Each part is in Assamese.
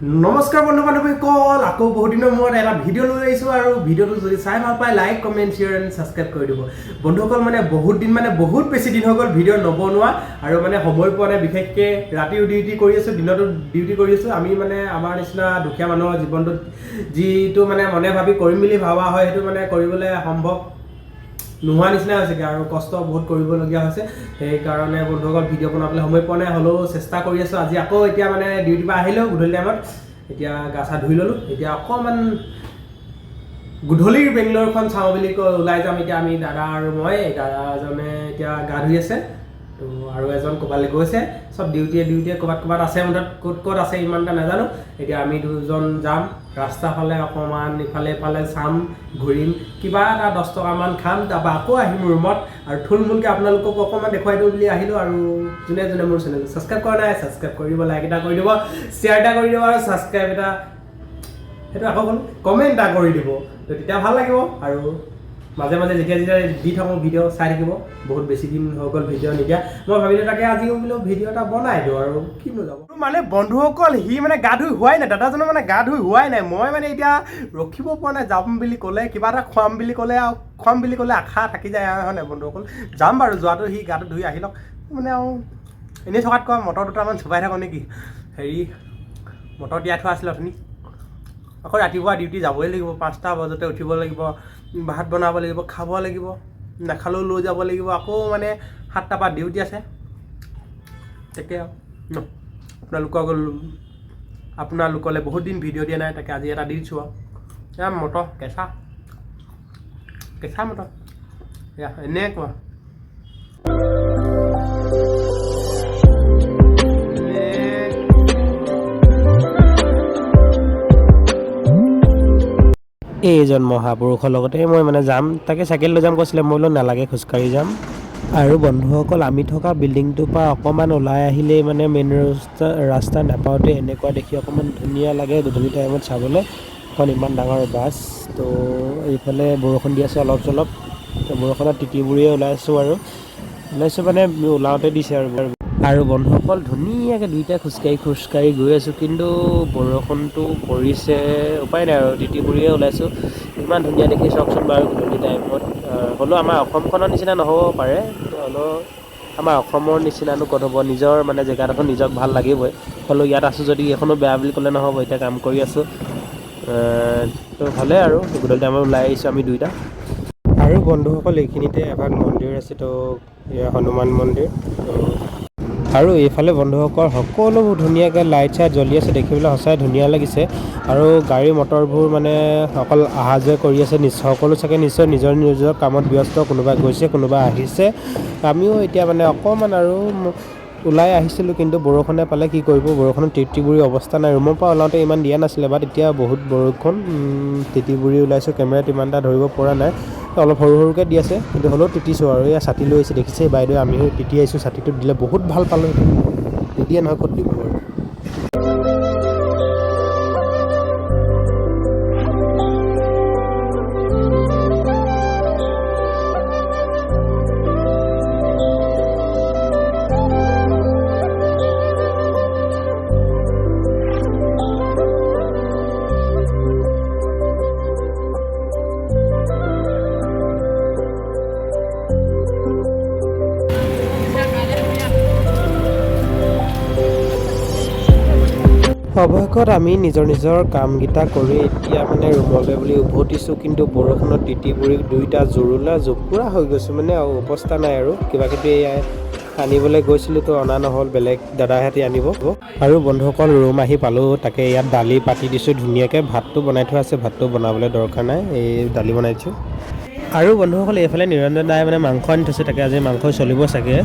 नमस्कार बंधु बान्धवीসকল আকৌ বহুত দিনৰ মূৰত এটা ভিডিঅ' লৈ আহিছো আৰু ভিডিঅ'টো যদি চাই ভাল পায় like comment share and subscribe কৰি দিব বন্ধুসকল বহুত বেছি দিন হৈ গ'ল ভিডিঅ' নবনোৱা আৰু সময় পোৱা নাই বিশেষকৈ ৰাতিও ডিউটি কৰি আছো দিনতো ডিউটি কৰি আছো আমি আমাৰ নিচিনা দুখীয়া মানুহৰ জীৱনটোত যিটো মনে ভাবি কৰিম বুলি ভাবা হয় সেইটো কৰিবলৈ সম্ভৱ নোহোৱা নিচিনা হৈছে আৰু কষ্ট বহুত কৰিবলগীয়া হৈছে সেই কাৰণে বন্ধুসকল ভিডিঅ' বনাবলৈ সময় পোৱা নাই হ'লেও চেষ্টা কৰি আছো আজি আকৌ এতিয়া ডিউটি পৰা আহিলো গধূলি টাইমত এতিয়া গা চা ধুই ল'লো এতিয়া অকণমান গধূলিৰ বেংগলোৰখন চাওঁ বুলি ওলাই যাম এতিয়া আমি দাদা আৰু মই দাদাজনে এতিয়া গা ধুই আছে তো আৰু এজন ক'বালৈ গৈছে সব ডিউটিয়ে ক'বাত আছে মুঠত ক'ত আছে ইমান এটা নাজানো এতিয়া আমি দুজন যাম ৰাস্তা ফালে অকণমান ইফালে চাম ঘূৰিম কিবা এটা 10 টকামান খাম তাৰপৰা আকৌ আহিম ৰুমত আৰু থুলমূলকৈ আপোনালোকক অকণমান দেখুৱাই দিওঁ বুলি আহিলোঁ আৰু যোনে মোৰ চেনেল ছাবস্ক্ৰাইব কৰা নাই ছাবস্ক্ৰাইব কৰি দিব লাইক এটা কৰি দিব শ্বেয়াৰ এটা কৰি দিব আৰু ছাবস্ক্ৰাইব এটা সেইটো আকৌ কমেণ্ট এটা কৰি দিব তো তেতিয়া ভাল লাগিব আৰু মাজে যেতিয়া দি থাকোঁ ভিডিঅ' চাই থাকিব বহুত বেছি দিন হৈ গ'ল ভিডিঅ' নিদিয়া মই ভাবিলোঁ তাকে আজি বোলো ভিডিঅ' এটা বনাই দিওঁ আৰু কিনো যাব বন্ধুসকল সি গা ধুই হোৱাই নাই দাদাজনে গা ধুই হোৱাই নাই মই এতিয়া ৰখিব পৰা নাই যাম বুলি ক'লে কিবা এটা খুৱাম বুলি ক'লে আশা থাকি যায় হয় নাই বন্ধুসকল যাম বাৰু যোৱাটো সি গাটো ধুই আহি লওক আৰু এনেই থকাতকৈ মটৰ দুটামান চুবাই থাকোঁ নেকি হেৰি মটৰ তিয়াই থোৱা আছিলে আপুনি আকৌ ৰাতিপুৱা ডিউটি যাবই লাগিব 5টা বজাতে উঠিব লাগিব ভাত বনাব লাগিব খাব লাগিব নাখালেও লৈ যাব লাগিব আকৌ 7টাৰ পৰা ডিউটি আছে তাকে ন আপোনালোকলৈ বহুত দিন ভিডিঅ' দিয়া নাই তাকে আজি এটা দি দিছোঁ আৰু মটৰ কেঁচা মটৰ এনেকুৱা এইজন মহাপুৰুষৰ লগতে মই যাম তাকে চাইকেল লৈ যাম কৈছিলে মই বোলো নালাগে খোজকাঢ়ি যাম আৰু বন্ধুসকল আমি থকা বিল্ডিংটোৰ পৰা অকণমান ওলাই আহিলেই মেইন ৰাস্তা নাপাওঁতে এনেকুৱা দেখি অকণমান ধুনীয়া লাগে গধূলি টাইমত চাবলৈ এখন ইমান ডাঙৰ বাছ তো এইফালে বৰষুণ দি আছে অলপ চলপ বৰষুণত তিতিবুৰিয়ে ওলাইছোঁ ওলাওঁতে দিছে আৰু বন্ধুসকল ধুনীয়াকৈ দুইটা খোজকাঢ়ি গৈ আছোঁ কিন্তু বৰষুণটো পৰিছে উপায় নাই আৰু তিতিবুৰিয়ে ওলাইছোঁ ইমান ধুনীয়া দেখি চাওকচোন বাৰু গধূলি টাইমত হ'লেও আমাৰ অসমখনৰ নিচিনা নহ'ব পাৰে হ'লেও আমাৰ অসমৰ নিচিনানো ক'ত হ'ব নিজৰ জেগাডোখৰ নিজক ভাল লাগিবই হ'লেও ইয়াত আছোঁ যদি এখনো বেয়া বুলি ক'লে নহ'ব এতিয়া কাম কৰি আছোঁ তো ভালেই আৰু গধূলি টাইমত ওলাই আহিছোঁ আমি দুইটা আৰু বন্ধুসকল এইখিনিতে এভাগ মন্দিৰ আছে তো হনুমান মন্দিৰ আৰু এইফালে বন্ধুসকল সকলোবোৰ ধুনীয়াকৈ লাইট চাইট জ্বলি আছে দেখিবলৈ সঁচাই ধুনীয়া লাগিছে আৰু গাড়ী মটৰবোৰ অকল অহা যোৱা কৰি আছে সকলো চাগে নিশ্চয় নিজৰ কামত ব্যস্ত কোনোবা গৈছে কোনোবা আহিছে আমিও এতিয়া অকণমান আৰু ওলাই আহিছিলোঁ কিন্তু বৰষুণে পালে কি কৰিব বৰষুণত তিতিবুৰি অৱস্থা নাই ৰুমৰ পৰা ওলাওঁতে ইমান দিয়া নাছিলে বাট এতিয়া বহুত বৰষুণ তিতিবুৰি ওলাইছোঁ কেমেৰাত ইমান এটা ধৰিব পৰা নাই অলপ সৰুকৈ দি আছে কিন্তু হ'লেও তিতিছোঁ আৰু এয়া ছাতি লৈ আহিছে দেখিছে বাইদেউ আমিও তিতি আহিছোঁ ছাতিটো দিলে বহুত ভাল পালোঁ নিদিয়ে নহয় ক'ত দিব বাৰু অৱশেষত আমি নিজৰ কামকেইটা কৰি এতিয়া ৰুমলৈ বুলি উভতিছোঁ কিন্তু বৰষুণত তিতিবুৰি দুইটা জোপোৰা হৈ গৈছোঁ আৰু অৱস্থা নাই আৰু কিবাকিবি আনিবলৈ গৈছিলোঁ তো অনা নহ'ল বেলেগ দাদাহঁতে আনিব আৰু বন্ধুসকল ৰুম আহি পালোঁ তাকে ইয়াত দালি পাতি দিছোঁ ধুনীয়াকৈ ভাতটো বনাই থোৱা আছে ভাতটো বনাবলৈ দৰকাৰ নাই এই দালি বনাই দিছোঁ আৰু বন্ধুসকল এইফালে নিৰঞ্জন দাই মাংস আনি থৈছে তাকে আজি মাংস চলিব চাগে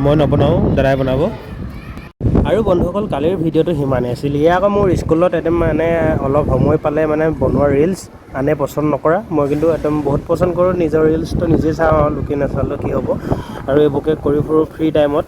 মই নবনাওঁ দাদাই বনাব আৰু বন্ধুসকল কালিৰ ভিডিঅ'টো সিমানেই আছিল এয়া আকৌ মোৰ স্কুলত একদম অলপ সময় পালে বনোৱা ৰিলছ আনে পচন্দ নকৰা মই কিন্তু একদম বহুত পচন্দ কৰোঁ নিজৰ ৰিলছটো নিজে চাওঁ আৰু লুকি নাচালেও কি হ'ব আৰু এইবোৰকে কৰি ফুৰোঁ ফ্ৰী টাইমত